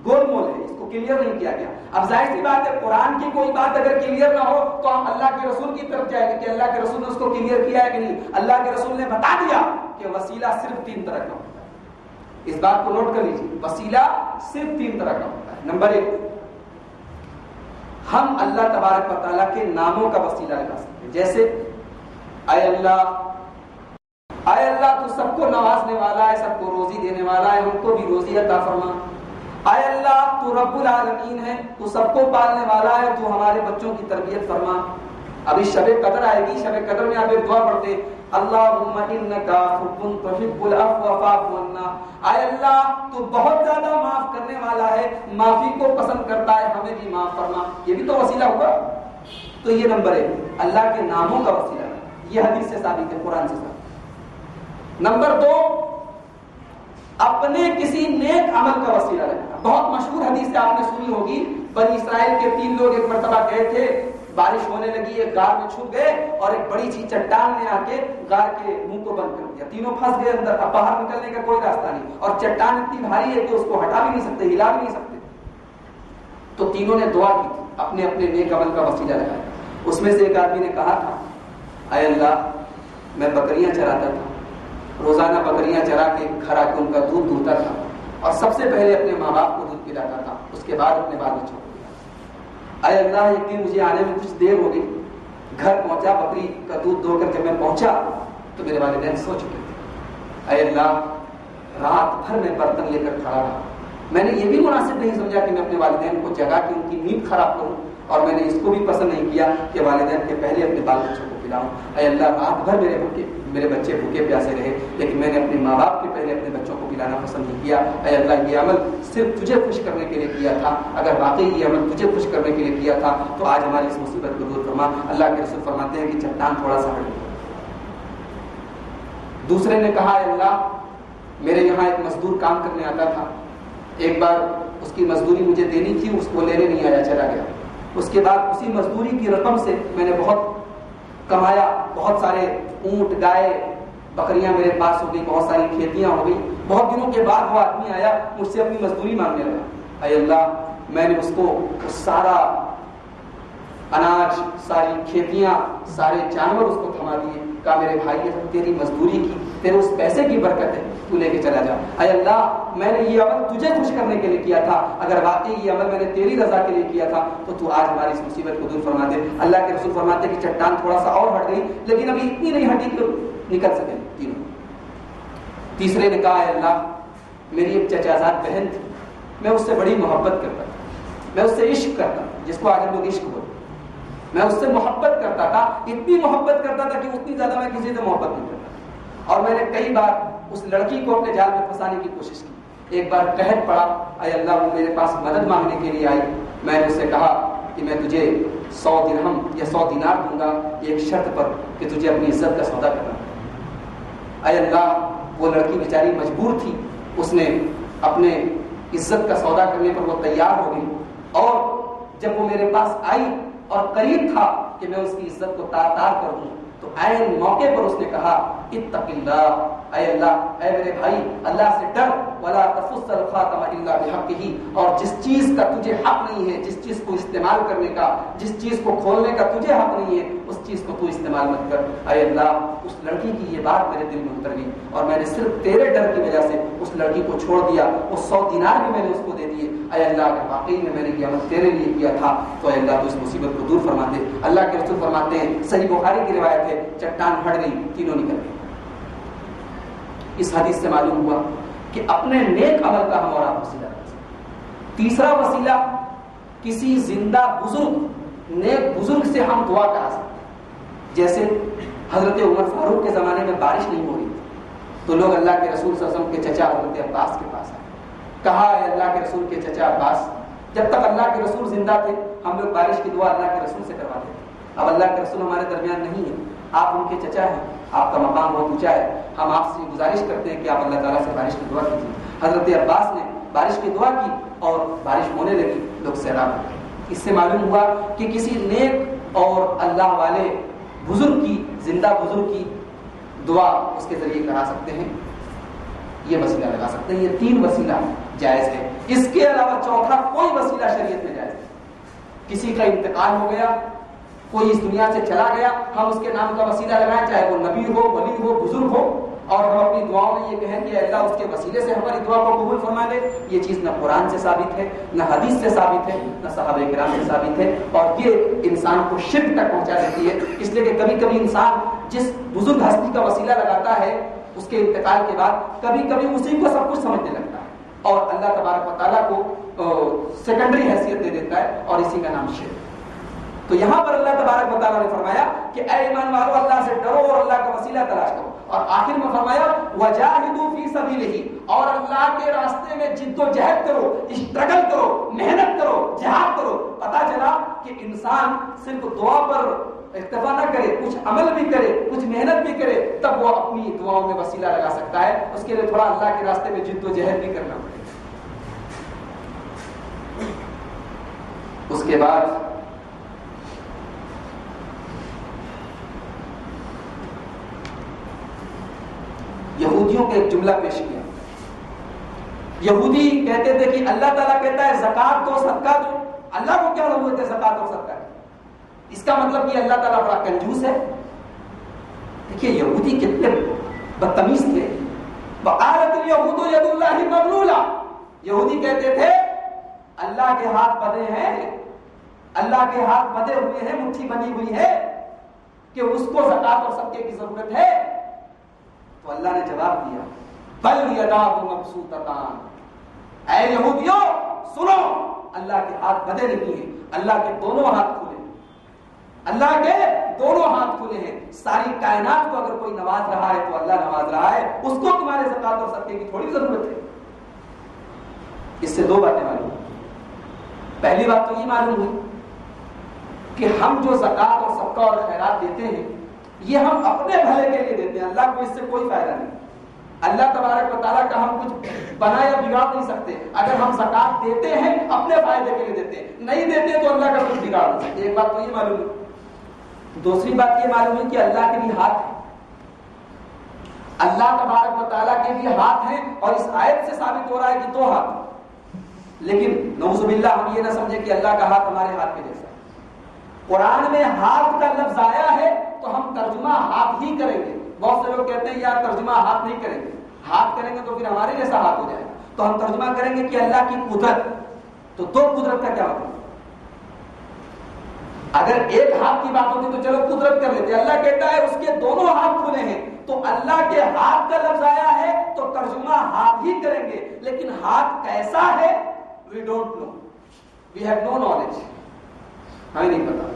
گول مول ہے، اس کو کلیئر نہیں کیا گیا. اب ظاہر سی بات ہے قرآن کی کوئی بات اگر کلیئر نہ ہو تو ہم اللہ کے رسول کی طرف جائیں گے کہ اللہ کے رسول نے اس کو کلیئر کیا ہے کہ نہیں. اللہ کے رسول نے بتا دیا کہ وسیلہ صرف 3 طرح کا ہوتا ہے. اس بات کو نوٹ کر لیجیے، وسیلہ صرف 3 طرح کا ہوتا ہے. نمبر 1، ہم اللہ تبارک و تعالیٰ کے ناموں کا وسیلہ لگا سکتے ہیں. جیسے اے اللہ تو سب کو نوازنے والا ہے، سب کو روزی دینے والا ہے، ہم کو بھی روزی عطا فرما. اے اللہ تو رب العالمین ہے، تو سب کو پالنے والا ہے، تو ہمارے بچوں کی تربیت فرما. ابھی شب قدر آئے گی، شب قدر میں آپ ایک دعا پڑھتے اللہم انکا عفو تحب العفو فاعف عنا. اے اللہ تو بہت زیادہ معاف کرنے والا ہے، معافی کو پسند کرتا ہے، ہمیں بھی معاف فرما. یہ بھی تو وسیلہ ہوا. تو یہ نمبر 1 اللہ کے ناموں کا وسیلہ ہے. یہ حدیث سے ثابت ہے، قرآن سے ثابت. نمبر 2 اپنے کسی نیک عمل کا وسیلہ رکھنا. بہت مشہور حدیث سے آپ نے سنی ہوگی. بنی اسرائیل کے 3 لوگ ایک مرتبہ گئے تھے، بارش ہونے لگی، ایک غار میں چھپ گئے اور ایک بڑی سی چٹان نے آ کے غار کے منہ کو بند کر دیا. تینوں پھنس گئے اندر. اب باہر نکلنے کا کوئی راستہ نہیں اور چٹان اتنی بھاری ہے کہ اس کو ہٹا بھی نہیں سکتے، ہلا بھی نہیں سکتے. تو تینوں نے دعا کی تھی، اپنے اپنے نیک عمل کا وسیلہ لگایا. اس میں سے ایک آدمی نے کہا تھا اے اللہ میں بکریاں چراتا تھا، روزانہ بکریاں چرا کے گھر آ کے ان کا دودھ دھوتا تھا اور سب سے پہلے اپنے ماں باپ کو دودھ پلاتا تھا، اس کے بعد اپنے بال بچوں کو پلاتا. اے اللہ ایک دن مجھے آنے میں کچھ دیر ہو گئی، گھر پہنچا، بکری کا دودھ دھو کر جب میں پہنچا تو میرے والدین سو چکے تھے. اے اللہ رات بھر میں برتن لے کر کھڑا رہا. میں نے یہ بھی مناسب نہیں سمجھا کہ میں اپنے والدین کو جگا کے ان کی نیند خراب کروں، اور میں نے اس کو بھی پسند نہیں کیا کہ والدین کے پہلے اپنے بال بچوں کو پلاؤں. اے اللہ رات بھر میرے بچے بھوکے پیاسے رہے، لیکن میں نے اپنے ماں باپ کے پہلے اپنے بچوں کو پلانا پسند نہیں کیا. اے اللہ یہ عمل صرف تجھے خوش کرنے کے لیے کیا تھا، اگر واقعی یہ عمل تجھے خوش کرنے کے لیے کیا تھا تو آج ہماری اس مصیبت کو دور فرما. اللہ کے رسول فرماتے ہیں کہ چٹان تھوڑا سا ہٹ گیا. دوسرے نے کہا اے اللہ میرے یہاں ایک مزدور کام کرنے آتا تھا، ایک بار اس کی مزدوری مجھے دینی تھی، اس کو لینے نہیں آیا، چلا گیا. اس کے بعد اسی مزدوری کی رقم سے میں نے بہت کمایا، بہت سارے اونٹ گائے بکریاں میرے پاس ہو گئی، بہت ساری کھیتیاں ہو گئی. بہت دنوں کے بعد وہ آدمی آیا مجھ سے اپنی مزدوری مانگنے لگا. اے اللہ میں نے اس کو سارا اناج، ساری کھیتیاں، سارے جانور اس کو تھما دیے. کہا میرے بھائی یہ تیری مزدوری کی، تیرے اس پیسے کی برکت ہے، تو لے کے چلا جا. اے اللہ میں نے یہ عمل تجھے خوش کرنے کے لیے کیا تھا، اگر واقعی یہ عمل میں نے تیری رضا کے لیے کیا تھا تو آج ہماری اس مصیبت کو دور فرما دے. اللہ کے رسول فرماتے کہ چٹان تھوڑا سا اور ہٹ گئی، لیکن ابھی اتنی نہیں ہٹی کہ نکل سکے تینوں. تیسرے نے کہا اے اللہ میری ایک چچازاد بہن تھی، میں اس سے بڑی محبت کرتا تھا، میں اس سے عشق کرتا، جس کو آج ہم لوگ عشق بولتے. میں اس سے محبت کرتا تھا، اتنی محبت کرتا تھا کہ اتنی زیادہ میں کسی سے محبت نہیں کرتا، اور میں نے کئی بار اس لڑکی کو اپنے جال میں پھنسانے کی کوشش کی۔ ایک بار قحط پڑا، اے اللہ، وہ میرے پاس مدد مانگنے کے لیے آئی، میں نے اس سے کہا کہ میں تجھے 100 درہم یا 100 دینار دوں گا ایک شرط پر کہ تجھے اپنی عزت کا سودا کرنا۔ اے اللہ، وہ لڑکی بیچاری مجبور تھی، اس نے اپنے عزت کا سودا کرنے پر وہ تیار ہو گئی، اور جب وہ میرے پاس آئی اور قریب تھا کہ میں اس کی عزت کو تار تار کر دوں، تو عین موقع پر اس نے کہا اتق اللہ، اے اللہ، اے میرے بھائی، اللہ سے ڈر، ولا تفص الخاتم الا بحقہ، اور جس چیز کا تجھے حق نہیں ہے، جس چیز کو استعمال کرنے کا، جس چیز کو کھولنے کا تجھے حق نہیں ہے، اس چیز کو تو استعمال مت کر۔ اے اللہ، اس لڑکی کی یہ بات میرے دل میں اتر گئی، اور میں نے صرف تیرے ڈر کی وجہ سے اس لڑکی کو چھوڑ دیا، وہ 100 دینار بھی میں نے اس کو دے دیے۔ اے اللہ، اگر واقعی میں نے یہ عمل تیرے لیے کیا تھا تو اے اللہ تو اس مصیبت کو دور فرما دے۔ اللہ کے رسول فرماتے ہیں، صحیح بخاری کی روایت ہے، چٹان ہٹ گئی، تینوں نکل گئے۔ اس حدیث سے معلوم ہوا کہ اپنے نیک عمل کا ہم اور آپ وسیلہ کر سکتے ہیں۔ تیسرا وسیلہ، کسی زندہ بزرگ، نیک بزرگ سے ہم دعا کرا سکتے ہیں۔ جیسے حضرت عمر فاروق کے زمانے میں بارش نہیں ہو رہی تھی، تو لوگ اللہ کے رسول صلی اللہ علیہ وسلم کے چچا حضرت عباس کے پاس آئے، کہا اے اللہ کے رسول کے چچا عباس، جب تک اللہ کے رسول زندہ تھے ہم لوگ بارش کی دعا اللہ کے رسول سے کرواتے تھے، اب اللہ کے رسول ہمارے درمیان نہیں ہے، آپ ان کے چچا ہیں، آپ کا مقام بہت اونچا ہے، ہم آپ سے گزارش کرتے ہیں کہ آپ اللہ تعالیٰ سے بارش کی دعا کیجیے۔ حضرت عباس نے بارش کی دعا کی اور بارش ہونے لگی، لوگ سیراب ہو گئے۔ اس سے معلوم ہوا کہ کسی نیک اور اللہ والے بزرگ کی، زندہ بزرگ کی دعا اس کے ذریعے کرا سکتے ہیں، یہ وسیلہ لگا سکتے ہیں۔ یہ 3 وسیلہ جائز ہے، اس کے علاوہ چوتھا کوئی وسیلہ شریعت میں جائز نہیں۔ کسی کا انتقال ہو گیا، کوئی اس دنیا سے چلا گیا، ہم اس کے نام کا وسیلہ لگائیں، چاہے وہ نبی ہو، ولی ہو، بزرگ ہو، اور ہم اپنی دعاؤں میں یہ کہیں کہ اللہ اس کے وسیلے سے ہماری دعا کو قبول فرما لے، یہ چیز نہ قرآن سے ثابت ہے، نہ حدیث سے ثابت ہے، نہ صحابہ کرام سے ثابت ہے، اور یہ انسان کو شرک تک پہنچا دیتی ہے۔ اس لیے کہ کبھی کبھی انسان جس بزرگ ہستی کا وسیلہ لگاتا ہے، اس کے انتقال کے بعد کبھی کبھی اسی کو سب کچھ سمجھنے لگتا ہے، اور اللہ تبارک و تعالیٰ کو سیکنڈری حیثیت دے دیتا ہے، اور اسی کا نام شرک۔ تو یہاں پر اللہ تبارک و تعالیٰ نے فرمایا کہ اے ایمان والو، اللہ سے ڈرو اور اللہ کا وسیلہ تلاش کرو، اور آخر میں فرمایا وجاہدوا فی سبیلہ، اور اللہ کے راستے میں جد و جہد کرو، اسٹرگل کرو، محنت کرو، جہاد کرو۔ پتہ چلا کہ انسان صرف دعا پر اکتفا نہ کرے، کچھ عمل بھی کرے، کچھ محنت بھی کرے، تب وہ اپنی دعاؤں میں وسیلہ لگا سکتا ہے۔ اس کے لیے تھوڑا اللہ کے راستے میں جد و جہد بھی کرنا پڑے۔ اس کے بعد یہودیوں کا ایک جملہ پیش کیا۔ یہودی کہتے تھے کہ اللہ تعالیٰ کہتا ہے زکات دو، صدقہ دو، اللہ کو کیا ضرورت ہے زکات اور صدقہ کی؟ اس کا مطلب کہ اللہ تعالیٰ بڑا کنجوس ہے۔ دیکھیے یہودی کتنے بدتمیز تھے۔ وقالت الیہود ید اللہ مغلولہ، یہودی کہتے تھے اللہ کے ہاتھ بندھے ہیں، اللہ کے ہاتھ بندھے ہوئے ہیں، مٹھی بنی ہوئی ہے کہ اس کو زکات اور صدقے کی ضرورت ہے۔ تو اللہ نے جواب دیا بل یداہ مبسوطتان، اے یہودیوں سنو، اللہ کے ہاتھ بندھے نہیں ہیں، اللہ کے دونوں ہاتھ کھلے ہیں، اللہ کے دونوں ہاتھ کھلے ہیں۔ ساری کائنات کو اگر کوئی نواز رہا ہے تو اللہ نواز رہا ہے، اس کو تمہارے زکات اور صدقے کی تھوڑی ضرورت ہے۔ اس سے 2 باتیں معلوم ہوئی۔ پہلی بات تو یہ معلوم ہوئی کہ ہم جو زکات اور صدقہ اور خیرات دیتے ہیں یہ ہم اپنے بھلے کے لیے دیتے ہیں، اللہ کو اس سے کوئی فائدہ نہیں۔ اللہ تبارک و تعالیٰ کا ہم کچھ بنا یا بگاڑ نہیں سکتے۔ اگر ہم زکات دیتے ہیں اپنے فائدے کے لیے دیتے ہیں، نہیں دیتے تو اللہ کا کچھ بگاڑ نہیں سکتے۔ ایک بات تو یہ معلوم ہے۔ دوسری بات یہ معلوم ہے کہ اللہ کے بھی ہاتھ ہیں، اللہ تبارک و تعالیٰ کے بھی ہاتھ ہیں، اور اس آیت سے ثابت ہو رہا ہے کہ 2 ہاتھ۔ لیکن نعوذ باللہ ہم یہ نہ سمجھے کہ اللہ کا ہاتھ ہمارے ہاتھ کے جیسا۔ قرآن میں ہاتھ کا لفظ آیا ہے تو ہم ترجمہ ہاتھ ہی کریں گے۔ بہت سے لوگ کہتے ہیں یار ترجمہ ہاتھ نہیں کریں گے، ہاتھ کریں گے تو پھر ہمارے جیسا ہاتھ ہو جائے گا، تو ہم ترجمہ کریں گے کہ اللہ کی قدرت۔ تو 2 قدرت کا کیا مطلب؟ اگر ایک ہاتھ کی بات ہوتی تو چلو قدرت کر لیتے، اللہ کہتا ہے اس کے دونوں ہاتھ کھلے ہیں، تو اللہ کے ہاتھ کا لفظ آیا ہے تو ترجمہ ہاتھ ہی کریں گے، لیکن ہاتھ کیسا ہے we don't know, we have no knowledge, ہمیں نہیں پتا۔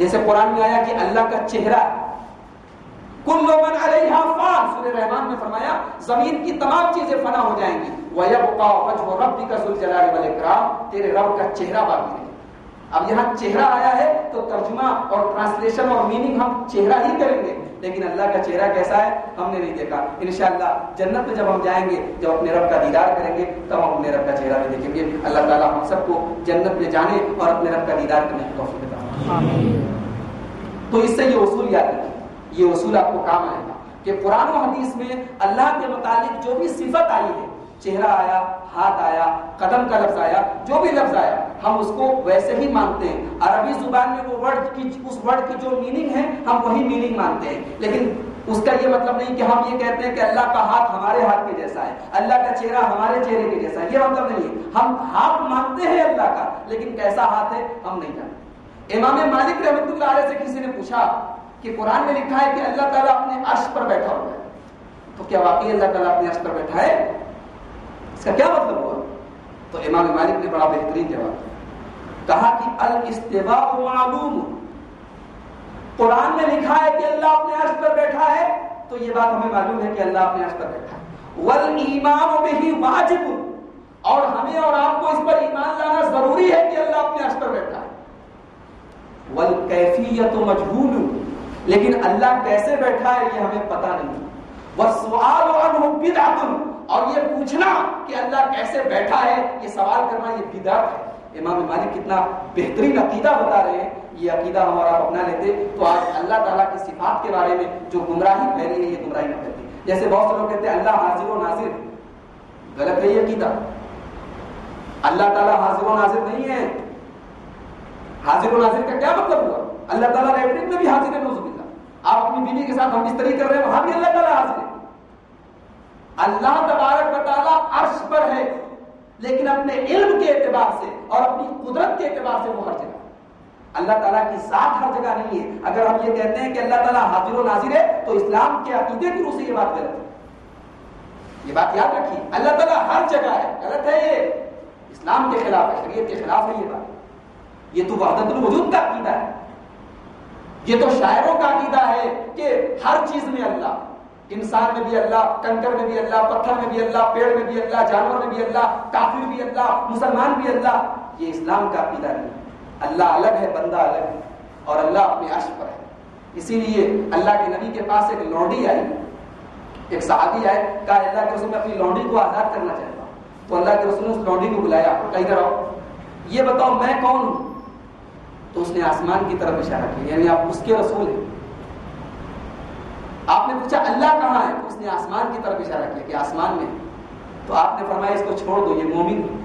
جیسے قرآن میں آیا کہ اللہ کا چہرہ کل من علیہا فان، سورہ رحمان میں فرمایا زمین کی تمام چیزیں فنا ہو جائیں گی، وَيَبْقَى وَجْهُ رَبِّكَ ذُو الْجَلَالِ وَالْإِكْرَامِ، تیرے رب کا چہرہ باقی رہے۔ اب یہاں چہرہ آیا ہے تو ترجمہ اور ٹرانسلیشن اور میننگ ہم چہرہ ہی کریں گے، لیکن اللہ کا چہرہ کیسا ہے ہم نے نہیں دیکھا۔ انشاءاللہ جنت میں جب ہم جائیں گے، جب اپنے رب کا دیدار کریں گے، تب ہم اپنے رب کا چہرہ بھی دیکھیں گے۔ اللہ تعالیٰ ہم سب کو جنت میں جانے اور اپنے رب کا دیدار کرنے کی توفیق عطا فرمائے۔ تو اس سے یہ اصول یاد رکھیں، یہ اصول آپ کو کام آئے گا کہ قرآن و حدیث میں اللہ کے متعلق جو بھی صفت آئی ہے، چہرہ آیا، ہاتھ آیا، قدم کا لفظ آیا، جو بھی لفظ آیا، ہم اس کو ویسے ہی مانتے ہیں۔ عربی زبان میں وہ اس ورڈ کی جو میننگ ہے ہم وہی میننگ مانتے ہیں، لیکن اس کا یہ مطلب نہیں کہ ہم یہ کہتے ہیں کہ اللہ کا ہاتھ ہمارے ہاتھ کے جیسا ہے، اللہ کا چہرہ ہمارے چہرے کے جیسا ہے، یہ مطلب نہیں ہے۔ ہم ہاتھ مانتے ہیں اللہ کا، لیکن کیسا ہاتھ ہے ہم نہیں جانتے۔ امام مالک رحمۃ اللہ علیہ سے کسی نے پوچھا کہ قرآن میں لکھا ہے کہ اللہ تعالیٰ اپنے عرش پر بیٹھا ہوا ہے، تو کیا واقعی اللہ تعالیٰ اپنے عرش پر بیٹھا ہے؟ اس کا کیا مطلب ہوا؟ تو امام مالک نے بڑا بہترین جواب دیا، کہا کہ الاستواء معلوم، قرآن میں لکھا ہے کہ اللہ اپنے عرش پر بیٹھا ہے تو یہ بات ہمیں معلوم ہے کہ اللہ اپنے عرش پر بیٹھا ہے۔ والایمان بہ واجب، اور ہمیں اور آپ کو اس پر ایمان لانا ضروری ہے کہ اللہ اپنے عرش پر بیٹھا ہے۔ والکیفیت مجہول، لیکن اللہ کیسے بیٹھا ہے یہ ہمیں پتہ نہیں۔ والسؤال عنہ بدعۃ، اور یہ پوچھنا کہ اللہ کیسے بیٹھا ہے، یہ سوال کرنا یہ بدعت ہے۔ امام مالک کتنا بہترین عقیدہ بتا رہے ہیں، یہ عقیدہ ہم اور آپ اپنا لیتے تو آج اللہ تعالیٰ کی صفات کے بارے میں جو گمراہی پھیلی ہے یہ گمراہی نہ پھیلتی۔ جیسے بہت سے لوگ کہتے ہیں اللہ حاضر و ناظر، غلط ہے یہ عقیدہ۔ اللہ تعالیٰ حاضر و ناظر نہیں ہے۔ حاضر و ناظر کا کیا مطلب ہوا؟ اللہ تعالیٰ لیٹرین میں بھی حاضر ہے، نعوذ باللہ۔ آپ اپنی بیوی کے ساتھ ہم بستری کر رہے ہیں، وہاں بھی اللہ تعالیٰ حاضر ہے۔ اللہ تبارک و تعالیٰ عرش پر ہے، لیکن اپنے علم کے اعتبار سے اور اپنی قدرت کے اعتبار سے وہ ہر جگہ۔ اللہ تعالیٰ کی ذات ہر جگہ نہیں ہے۔ اگر ہم یہ کہتے ہیں کہ اللہ تعالیٰ حاضر و ناظر ہے تو اسلام کے عقیدے کی روح سے یہ بات غلط ہے۔ یہ بات یاد رکھیے، اللہ تعالیٰ ہر جگہ ہے، غلط ہے، یہ اسلام کے خلاف ہے، شریعت کے خلاف ہے یہ بات۔ یہ تو وحدت الوجود کا عقیدہ ہے، یہ تو شاعروں کا عقیدہ ہے کہ ہر چیز میں اللہ، انسان میں بھی اللہ، کنکر میں بھی اللہ، پتھر میں بھی اللہ، پیڑ میں بھی اللہ، جانور میں بھی اللہ، کافر بھی اللہ، مسلمان بھی اللہ۔ یہ اسلام کا عقیدہ نہیں ہے۔ اللہ الگ ہے، بندہ الگ ہے، اور اللہ اپنے عرش پر ہے۔ اسی لیے اللہ کے نبی کے پاس ایک لونڈی آئی، ایک صحابی آئے، کہا اللہ کے رسول میں اپنی لونڈی کو آزاد کرنا چاہتا ہوں۔ تو اللہ کے رسول نے اس لونڈی کو بلایا، کہیں ادھر آؤ، یہ بتاؤ میں کون ہوں؟ تو اس نے آسمان کی طرف اشارہ کیا، یعنی آپ اس کے رسول ہیں۔ آپ نے پوچھا اللہ کہاں ہے؟ تو اس نے آسمان کی طرف اشارہ کیا کہ آسمان میں۔ تو آپ نے فرمایا اس کو چھوڑ دو، یہ مومن ہے۔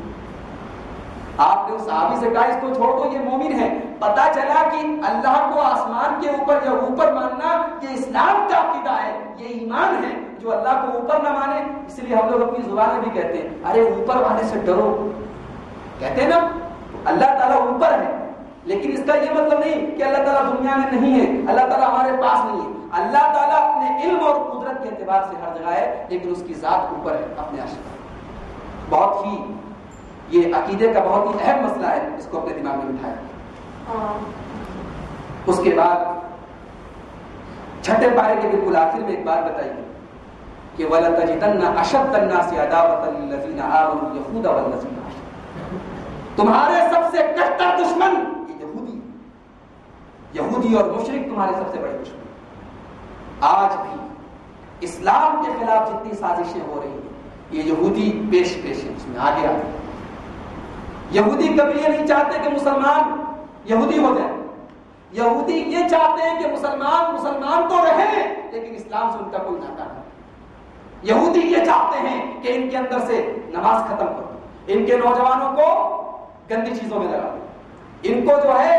آپ نے اس صحابی سے کہا اس کو چھوڑ دو، یہ مومن ہے۔ پتا چلا کہ اللہ کو آسمان کے اوپر یا اوپر ماننا یہ اسلام کا عقیدہ ہے، یہ ایمان ہے۔ جو اللہ کو اوپر نہ مانے، اس لیے ہم لوگ اپنی زبان میں بھی کہتے ہیں ارے اوپر والے سے ڈرو، کہتے ہیں نا اللہ تعالیٰ اوپر ہے، لیکن اس کا یہ مطلب نہیں کہ اللہ تعالیٰ دنیا میں نہیں ہے، اللہ تعالیٰ ہمارے پاس نہیں ہے۔ اللہ تعالیٰ اپنے علم اور قدرت کے اعتبار سے ہر جگہ ہے، لیکن اس کی ذات اوپر ہے اپنے عرش پر۔ بہت ہی یہ عقیدے کا بہت ہی اہم مسئلہ ہے، اس کو اپنے دماغ میں بٹھایا۔ اس کے بعد چھٹے پارے کے بالکل آخر میں ایک بات بتائیے کہ وَلَتَجِدَنَّ أَشَدَّ النَّاسِ عَدَاوَةً لِلَّذِينَ آمَنُوا الْيَهُودَ وَالَّذِينَ أَشْرَكُوا، تمہارے سب سے کٹر دشمن یہودی اور مشرک تمہارے سب سے بڑے دشمن۔ آج بھی اسلام کے خلاف جتنی سازشیں ہو رہی ہیں یہ یہودی پیش ہیں، اس میں آگے آتے ہیں۔ یہودی کبھی یہ نہیں چاہتے کہ مسلمان یہودی ہو جائے، یہودی یہ چاہتے ہیں کہ مسلمان تو رہیں لیکن اسلام سے ان کا کوئی ناطہ نہیں۔ یہودی یہ چاہتے ہیں کہ ان کے اندر سے نماز ختم کر دو، ان کے نوجوانوں کو گندی چیزوں میں لگا دو، ان کو جو ہے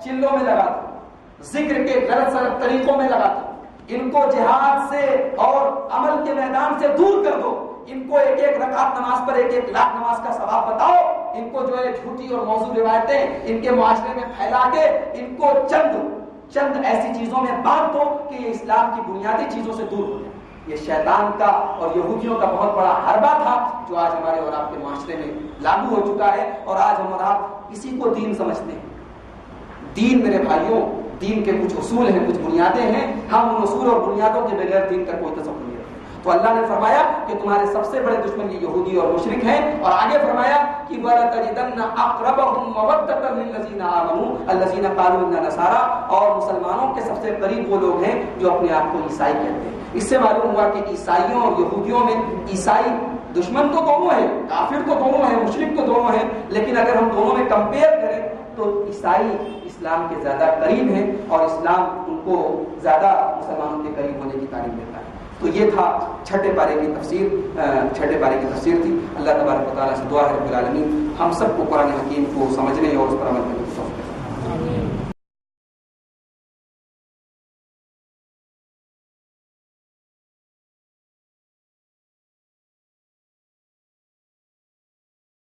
چلوں میں لگا دو، ذکر کے غلط سلط طریقوں میں لگا دو، ان کو جہاد سے اور عمل کے میدان سے دور کر دو، ان کو ایک ایک رکعت نماز پر 1-1 لاکھ نماز کا ثواب بتاؤ، ان کو جو ہے جھوٹی اور موضوع روایتیں ان کے معاشرے میں پھیلا کے ان کو چند ایسی چیزوں میں باندھ دو کہ یہ اسلام کی بنیادی چیزوں سے دور ہو جائے۔ یہ شیطان کا اور یہودیوں کا بہت بڑا حربہ تھا جو آج ہمارے اور آپ کے معاشرے میں لاگو ہو چکا ہے، اور آج ہم اور آپ اسی کو دین سمجھتے ہیں۔ دین میرے بھائیوں دین کے کچھ اصول ہیں، کچھ بنیادیں ہیں، ہم ان اصول اور بنیادوں کے بغیر دین کا کوئی تصور نہیں رکھتے۔ تو اللہ نے فرمایا کہ تمہارے سب سے بڑے دشمن یہ یہودی اور مشرک ہیں، اور آگے فرمایا کہ وَلَتَجِدَنَّ أَقْرَبَهُمْ مَوَدَّةً لِلَّذِينَ آمَنُوا الَّذِينَ قَالُوا إِنَّا نَصَارَىٰ، اور مسلمانوں کے سب سے قریب وہ لوگ ہیں جو اپنے آپ کو عیسائی کہتے ہیں۔ اس سے معلوم ہوا کہ عیسائیوں اور یہودیوں میں عیسائی دشمن تو دونوں ہیں، کافر تو دونوں ہیں، مشرک تو دونوں ہیں، لیکن اگر ہم دونوں میں کمپیئر کریں تو عیسائی اسلام کے زیادہ قریب ہیں اور اسلام ان کو زیادہ مسلمانوں کے قریب ہونے کی تعلیم دیتا ہے۔ تو یہ تھا چھٹے پارے کی تفسیر تھی۔ اللہ تبارک و تعالیٰ سے دعا ہے رب العالمین ہم سب کو قرآن حکیم کو سمجھنے اور اس پر عمل کرنے کی توفیق دے۔